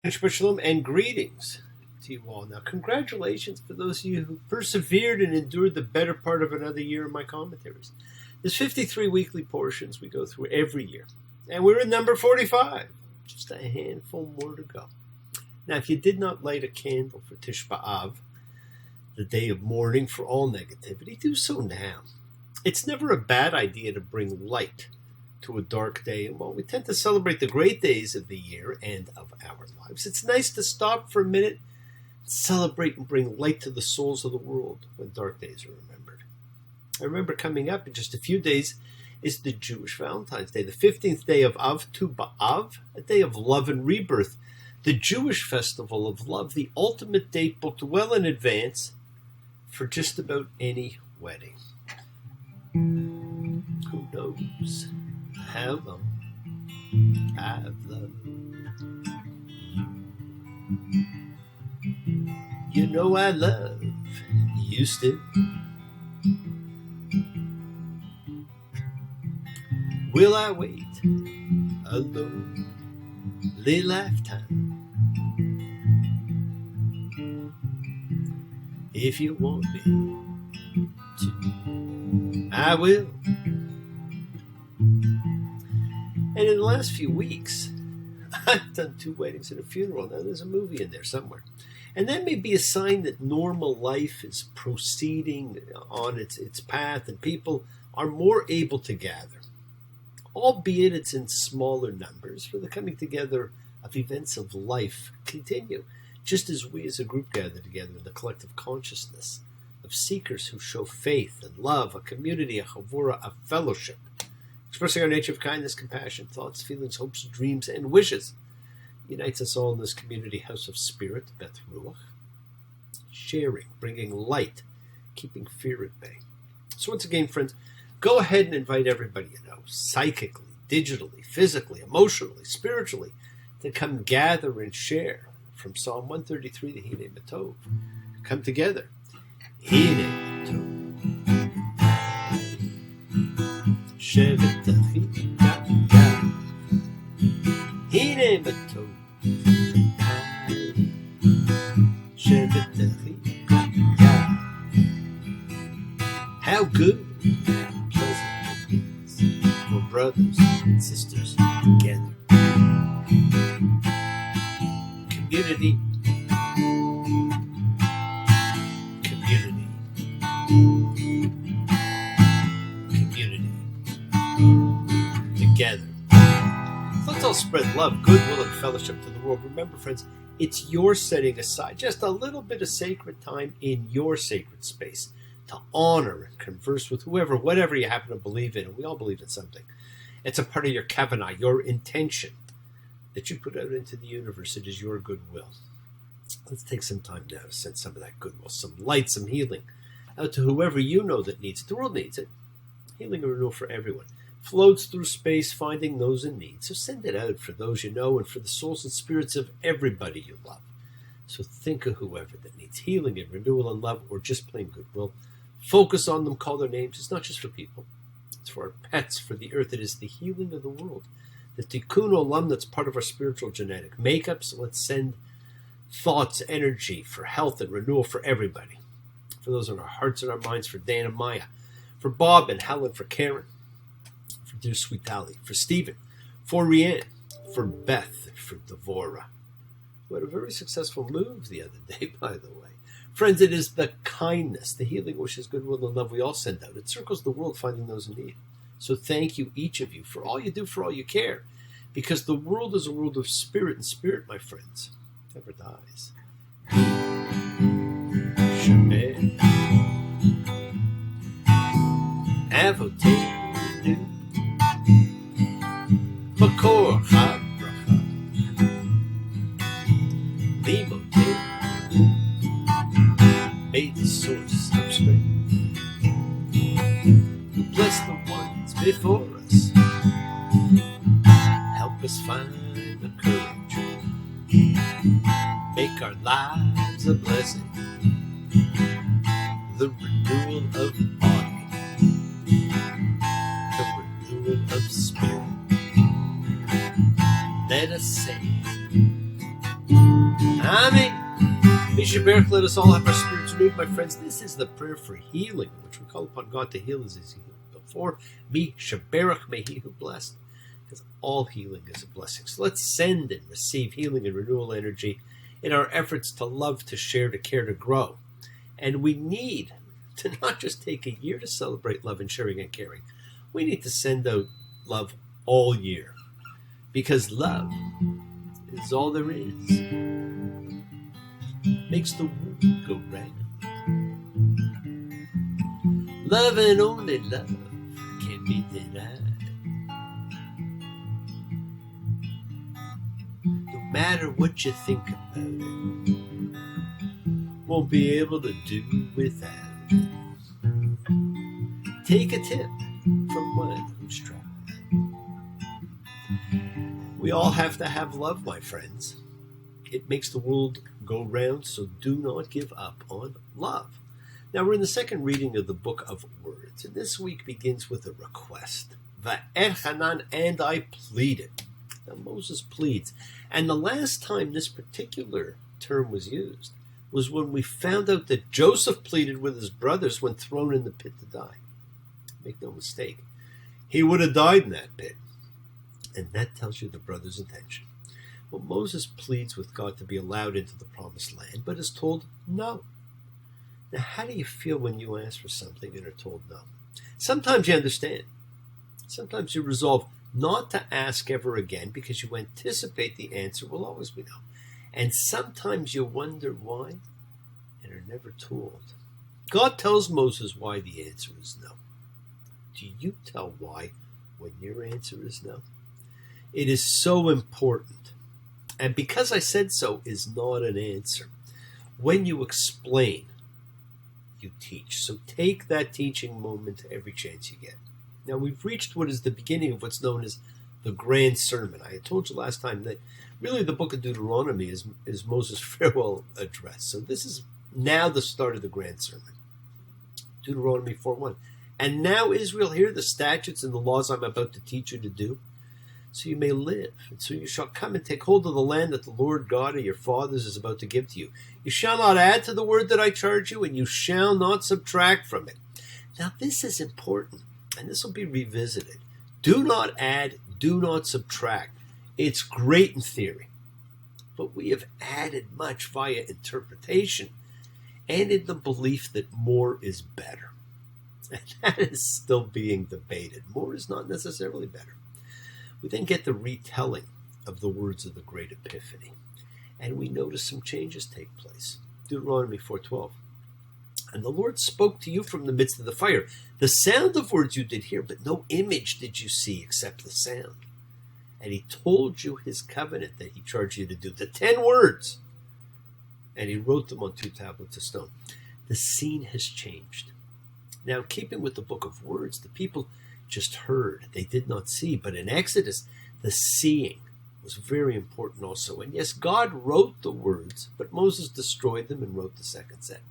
Shabbat Shalom and greetings to you all. Now, congratulations for those of you who persevered and endured the better part of another year in my commentaries. There's 53 weekly portions we go through every year, and we're in number 45. Just a handful more to go. Now, if you did not light a candle for Tish B'Av, the day of mourning for all negativity, do so now. It's never a bad idea to bring light to a dark day, and while we tend to celebrate the great days of the year and of our lives, it's nice to stop for a minute, celebrate and bring light to the souls of the world when dark days are remembered. I remember coming up in just a few days is the Jewish Valentine's Day, the 15th day of Av Tu B'Av, a day of love and rebirth, the Jewish festival of love, the ultimate date booked well in advance for just about any wedding. Who knows how long I've loved you. You know I love you still. Will I wait a lonely lifetime? If you want me to, I will. And in the last few weeks, I've done 2 weddings and a funeral. Now there's a movie in there somewhere. And that may be a sign that normal life is proceeding on its path and people are more able to gather. Albeit it's in smaller numbers, for the coming together of events of life continue, just as we as a group gather together in the collective consciousness of seekers who show faith and love, a community, a chavura, a fellowship, expressing our nature of kindness, compassion, thoughts, feelings, hopes, dreams, and wishes. Unites us all in this community house of spirit, Beth Ruach. Sharing, bringing light, keeping fear at bay. So once again, friends, go ahead and invite everybody you know, psychically, digitally, physically, emotionally, spiritually, to come gather and share from Psalm 133, the Hine Matov. Come together. Hine Matov. Shevet Achim Yav. Hine Matov. Shevet Achim Yav. How good and pleasant it is for brothers and sisters together. Community. Community. Community. Together. So let's all spread love, goodwill, and fellowship to the world. Remember, friends, it's your setting aside just a little bit of sacred time in your sacred space to honor and converse with whoever, whatever you happen to believe in, and we all believe in something. It's a part of your kavanah, your intention that you put out into the universe. It is your goodwill. Let's take some time now to send some of that goodwill, some light, some healing out to whoever you know that needs it. The world needs it. Healing and renewal for everyone. Floats through space, finding those in need. So send it out for those you know and for the souls and spirits of everybody you love. So think of whoever that needs healing and renewal and love, or just plain goodwill. Focus on them, call their names. It's not just for people. It's for our pets, for the earth. It is the healing of the world. The tikkun olam that's part of our spiritual genetic makeup. So let's send thoughts, energy for health and renewal for everybody. For those in our hearts and our minds, for Dan and Maya, for Bob and Helen, for Karen, for dear sweet Ali, for Stephen, for Rianne, for Beth, for Devorah. Who had a very successful move the other day, by the way. Friends, it is the kindness, the healing wishes, goodwill, and love we all send out. It circles the world finding those in need. So thank you, each of you, for all you do, for all you care. Because the world is a world of spirit, and spirit, my friends, never dies. Shemer Avotenu Makor HaBracha Limotenu. May the source of strength who bless the ones before us help us find the courage, make our lives a blessing, the renewal of body, the renewal of spirit. Let us say Mishaberach, let us all have our spirits renewed, my friends. This is the prayer for healing, which we call upon God to heal as He healed before. Mishaberach, may He who blessed, because all healing is a blessing. So let's send and receive healing and renewal energy in our efforts to love, to share, to care, to grow. And we need to not just take a year to celebrate love and sharing and caring. We need to send out love all year, because love is all there is. Makes the world go round. Love and only love can't be denied. No matter what you think about it, won't be able to do without it. Take a tip from one who's tried. We all have to have love, my friends. It makes the world go round, so do not give up on love. Now we're in the second reading of the book of words, and this week begins with a request. Va'erchanan, and I pleaded. Now Moses pleads, and the last time this particular term was used was when we found out that Joseph pleaded with his brothers when thrown in the pit to die. Make no mistake, he would have died in that pit. And that tells you the brother's intention. Well, Moses pleads with God to be allowed into the promised land, but is told no. Now, how do you feel when you ask for something and are told no? Sometimes you understand. Sometimes you resolve not to ask ever again because you anticipate the answer will always be no. And sometimes you wonder why and are never told. God tells Moses why the answer is no. Do you tell why when your answer is no? It is so important. And because I said so is not an answer. When you explain, you teach. So take that teaching moment every chance you get. Now we've reached what is the beginning of what's known as the Grand Sermon. I had told you last time that really the book of Deuteronomy is Moses' farewell address. So this is now the start of the Grand Sermon. Deuteronomy 4:1. And now, Israel, hear the statutes and the laws I'm about to teach you to do, so you may live. And so you shall come and take hold of the land that the Lord God of your fathers is about to give to you. You shall not add to the word that I charge you, and you shall not subtract from it. Now this is important, and this will be revisited. Do not add, do not subtract. It's great in theory, but we have added much via interpretation and in the belief that more is better. And that is still being debated. More is not necessarily better. We then get the retelling of the words of the Great Epiphany, and we notice some changes take place. Deuteronomy 4:12. And the Lord spoke to you from the midst of the fire. The sound of words you did hear, but no image did you see except the sound. And he told you his covenant that he charged you to do, the 10 words. And he wrote them on 2 tablets of stone. The scene has changed. Now, keeping with the book of words, the people just heard. They did not see. But in Exodus, the seeing was very important also. And yes, God wrote the words, but Moses destroyed them and wrote the second set.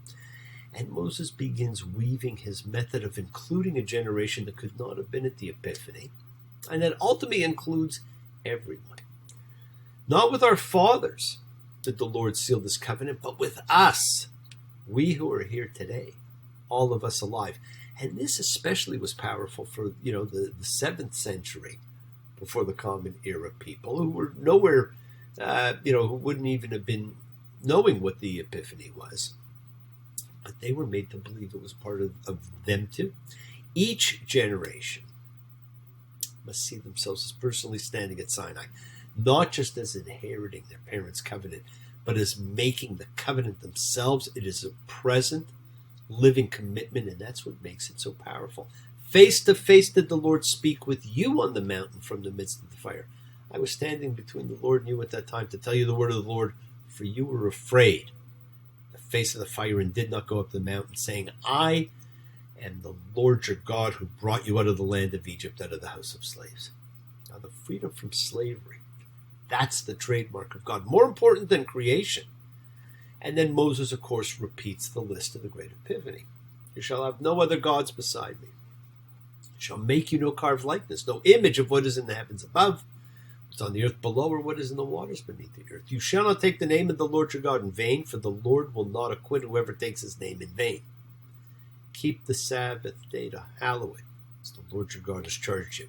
And Moses begins weaving his method of including a generation that could not have been at the Epiphany, and that ultimately includes everyone. Not with our fathers did the Lord seal this covenant, but with us, we who are here today, all of us alive. And this especially was powerful for, the 7th century, before the Common Era people who were nowhere, who wouldn't even have been knowing what the Epiphany was. But they were made to believe it was part of them too. Each generation must see themselves as personally standing at Sinai, not just as inheriting their parents' covenant, but as making the covenant themselves. It is a present, living commitment, and that's what makes it so powerful. Face to face did the Lord speak with you on the mountain from the midst of the fire. I was standing between the Lord and you at that time to tell you the word of the Lord, for you were afraid the face of the fire and did not go up the mountain, saying, I am the Lord your God who brought you out of the land of Egypt, out of the house of slaves. Now the freedom from slavery, that's the trademark of God, more important than creation. And then Moses, of course, repeats the list of the Great Epiphany. You shall have no other gods beside me. You shall make you no carved likeness, no image of what is in the heavens above, What's on the earth below, or what is in the waters beneath the earth. You shall not take the name of the Lord your God in vain, for the Lord will not acquit whoever takes his name in vain. Keep the Sabbath day to hallow it, as the Lord your God has charged you.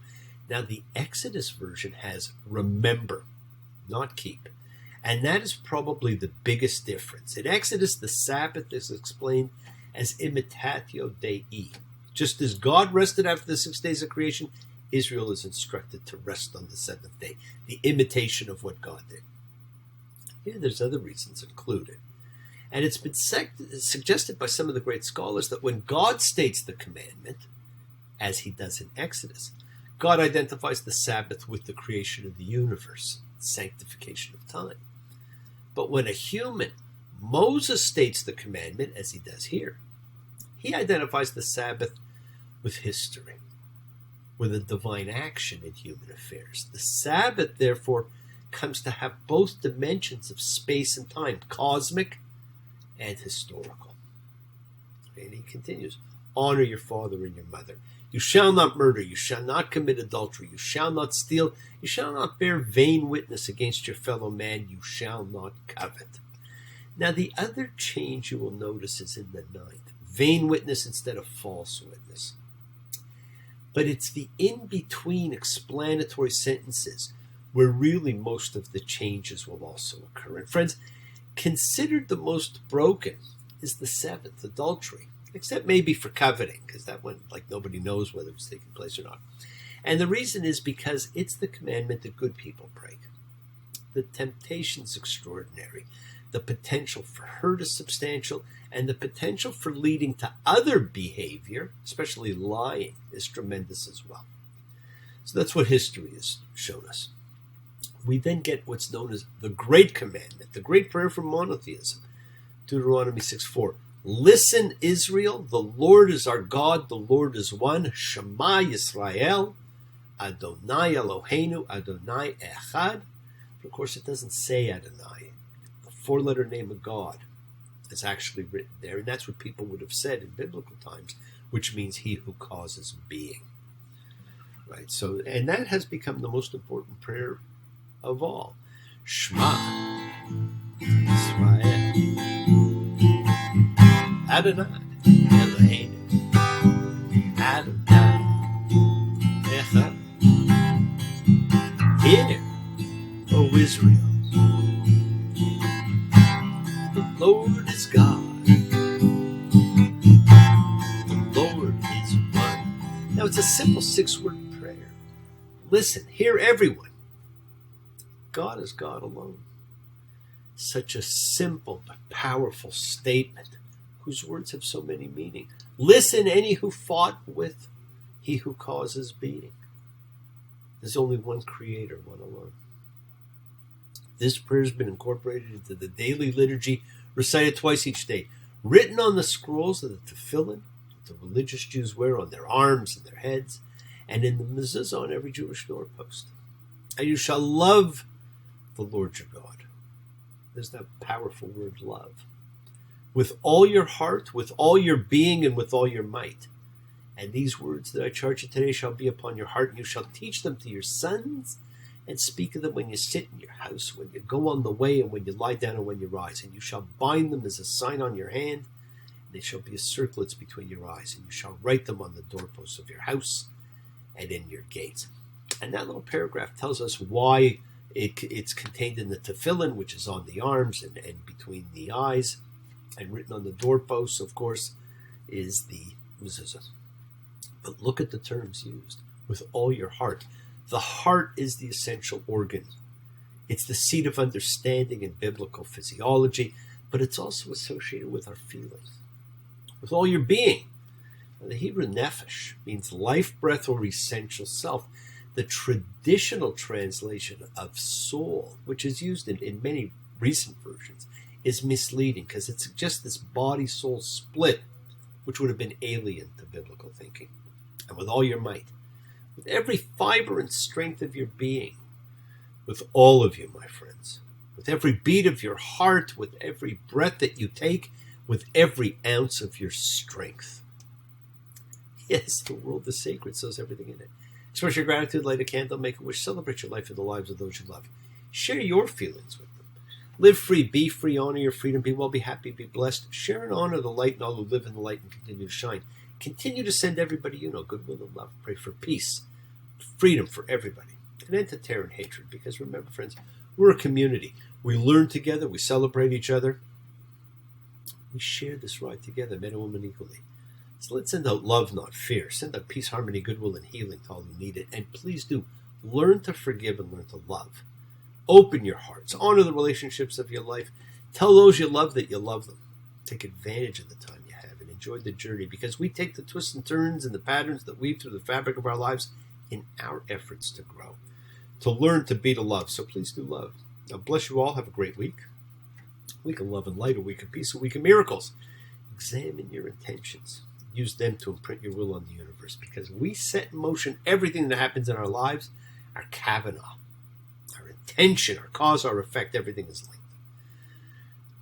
Now, the Exodus version has remember, not keep. And that is probably the biggest difference. In Exodus, the Sabbath is explained as imitatio Dei. Just as God rested after the 6 days of creation, Israel is instructed to rest on the seventh day, the imitation of what God did. Here, there's other reasons included. And it's been suggested by some of the great scholars that when God states the commandment, as he does in Exodus, God identifies the Sabbath with the creation of the universe, sanctification of time. But when a human, Moses, states the commandment, as he does here, he identifies the Sabbath with history, with a divine action in human affairs. The Sabbath, therefore, comes to have both dimensions of space and time, cosmic and historical. And he continues, honor your father and your mother. You shall not murder. You shall not commit adultery. You shall not steal. You shall not bear vain witness against your fellow man. You shall not covet. Now, the other change you will notice is in the 9th. Vain witness instead of false witness. But it's the in-between explanatory sentences where really most of the changes will also occur. And friends, considered the most broken is the 7th, adultery. Except maybe for coveting, because that one, like, nobody knows whether it's taking place or not. And the reason is because it's the commandment that good people break. The temptation's extraordinary. The potential for hurt is substantial, and the potential for leading to other behavior, especially lying, is tremendous as well. So that's what history has shown us. We then get what's known as the Great Commandment, the great prayer for monotheism. Deuteronomy 6:4. Listen, Israel, the Lord is our God, the Lord is one. Shema Yisrael, Adonai Eloheinu, Adonai Echad. But of course, it doesn't say Adonai. The 4-letter name of God is actually written there, and that's what people would have said in biblical times, which means he who causes being. Right? So, and that has become the most important prayer of all. Shema Yisrael, Adonai Eloheinu, Adonai Echad. Hear, O Israel, the Lord is God, the Lord is one. Now, it's a simple 6-word prayer. Listen, hear everyone. God is God alone. Such a simple but powerful statement, whose words have so many meanings. Listen, any who fought with he who causes being. There's only one creator, one alone. This prayer has been incorporated into the daily liturgy, recited twice each day, written on the scrolls of the tefillin that the religious Jews wear on their arms and their heads, and in the mezuzah on every Jewish doorpost. And you shall love the Lord your God. There's that powerful word, love. With all your heart, with all your being, and with all your might. And these words that I charge you today shall be upon your heart, and you shall teach them to your sons, and speak of them when you sit in your house, when you go on the way, and when you lie down, and when you rise. And you shall bind them as a sign on your hand, and they shall be as circlets between your eyes, and you shall write them on the doorposts of your house and in your gates. And that little paragraph tells us why it's contained in the tefillin, which is on the arms and between the eyes, and written on the doorposts, of course, is the mezuzah. But look at the terms used. With all your heart. The heart is the essential organ. It's the seat of understanding in biblical physiology, but it's also associated with our feelings. With all your being. Now, the Hebrew nephesh means life, breath, or essential self. The traditional translation of soul, which is used in many recent versions, is misleading because it suggests this body-soul split, which would have been alien to biblical thinking. And with all your might, with every fiber and strength of your being, with all of you, my friends, with every beat of your heart, with every breath that you take, with every ounce of your strength. Yes, the world is sacred, so is everything in it. Express your gratitude, light a candle, make a wish, celebrate your life and the lives of those you love. Share your feelings with them. Live free, be free, honor your freedom, be well, be happy, be blessed. Share and honor the light and all who live in the light and continue to shine. Continue to send everybody you know goodwill and love. Pray for peace, freedom for everybody, an end to terror and hatred. Because remember, friends, we're a community. We learn together, we celebrate each other. We share this ride together, men and women equally. So let's send out love, not fear. Send out peace, harmony, goodwill, and healing to all who need it. And please do learn to forgive and learn to love. Open your hearts. Honor the relationships of your life. Tell those you love that you love them. Take advantage of the time you have and enjoy the journey, because we take the twists and turns and the patterns that weave through the fabric of our lives in our efforts to grow, to learn to be to love. So please do love. Now bless you all. Have a great week. A week of love and light, a week of peace, a week of miracles. Examine your intentions. Use them to imprint your will on the universe, because we set in motion everything that happens in our lives. Our Kavanaugh, our intention, our cause, our effect, everything is linked.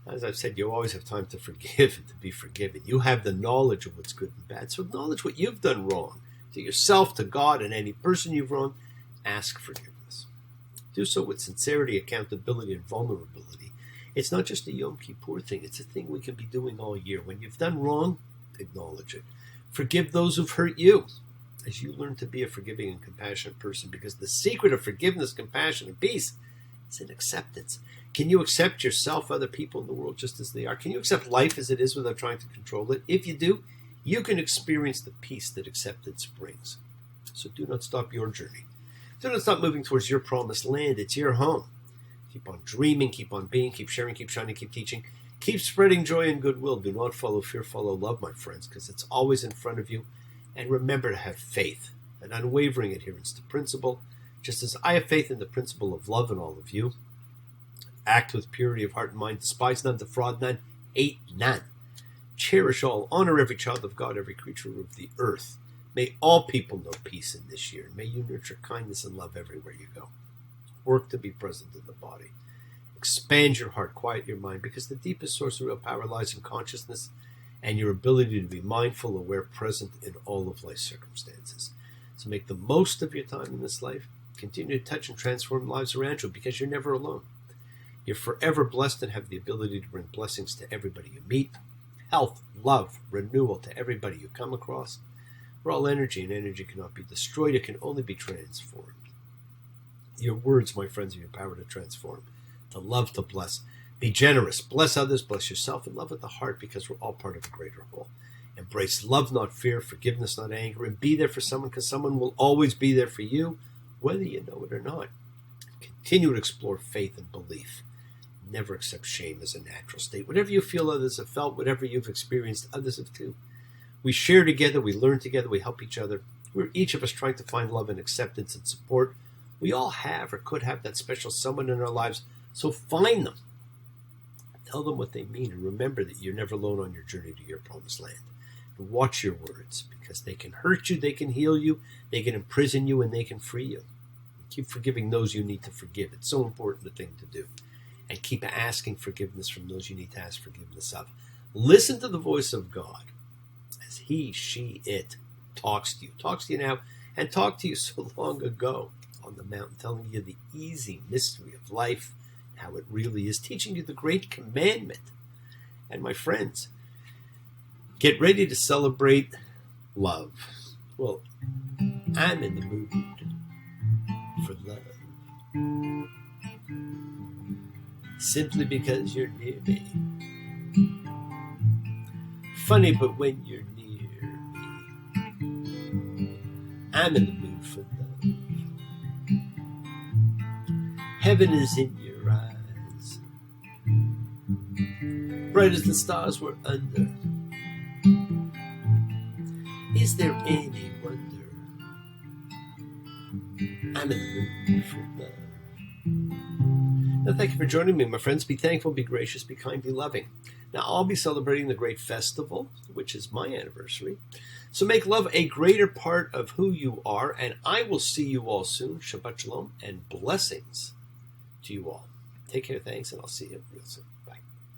As I've said, you always have time to forgive and to be forgiven. You have the knowledge of what's good and bad. So acknowledge what you've done wrong to yourself, to God, and any person you've wronged. Ask forgiveness. Do so with sincerity, accountability, and vulnerability. It's not just a Yom Kippur thing. It's a thing we can be doing all year. When you've done wrong, acknowledge it. Forgive those who've hurt you as you learn to be a forgiving and compassionate person, because the secret of forgiveness, compassion, and peace is in acceptance. Can you accept yourself, other people in the world just as they are? Can you accept life as it is without trying to control it? If you do, you can experience the peace that acceptance brings. So do not stop your journey. Do not stop moving towards your promised land. It's your home. Keep on dreaming, keep on being, keep sharing, keep shining, keep teaching. Keep spreading joy and goodwill. Do not follow fear, follow love, my friends, because it's always in front of you. And remember to have faith, an unwavering adherence to principle, just as I have faith in the principle of love in all of you. Act with purity of heart and mind. Despise none, defraud none, hate none. Cherish all. Honor every child of God, every creature of the earth. May all people know peace in this year. May you nurture kindness and love everywhere you go. Work to be present in the body. Expand your heart, quiet your mind, because the deepest source of real power lies in consciousness and your ability to be mindful, aware, present in all of life's circumstances. So make the most of your time in this life. Continue to touch and transform lives around you, because you're never alone. You're forever blessed and have the ability to bring blessings to everybody you meet. Health, love, renewal to everybody you come across. We're all energy, and energy cannot be destroyed. It can only be transformed. Your words, my friends, are your power to transform, to love, to bless. Be generous. Bless others, bless yourself, and love with the heart, because we're all part of a greater whole. Embrace love, not fear, forgiveness, not anger, and be there for someone, because someone will always be there for you, whether you know it or not. Continue to explore faith and belief. Never accept shame as a natural state. Whatever you feel others have felt, whatever you've experienced, others have too. We share together, we learn together, we help each other. We're each of us trying to find love and acceptance and support. We all have or could have that special someone in our lives, so find them. Tell them what they mean, and remember that you're never alone on your journey to your promised land. And watch your words, because they can hurt you, they can heal you, they can imprison you, and they can free you. Keep forgiving those you need to forgive. It's so important a thing to do. And keep asking forgiveness from those you need to ask forgiveness of. Listen to the voice of God as he, she, it talks to you now, and talked to you so long ago on the mountain, telling you the easy mystery of life, how it really is, teaching you the great commandment. And my friends, get ready to celebrate love. Well, I'm in the mood for love. Simply because you're near me. Funny, but when you're near me, I'm in the mood for love. Heaven is in your eyes, bright as the stars we're under. Is there any wonder? I'm in the mood for love. Now, thank you for joining me, my friends. Be thankful, be gracious, be kind, be loving. Now, I'll be celebrating the great festival, which is my anniversary. So make love a greater part of who you are, and I will see you all soon. Shabbat shalom and blessings to you all. Take care, thanks, and I'll see you real soon.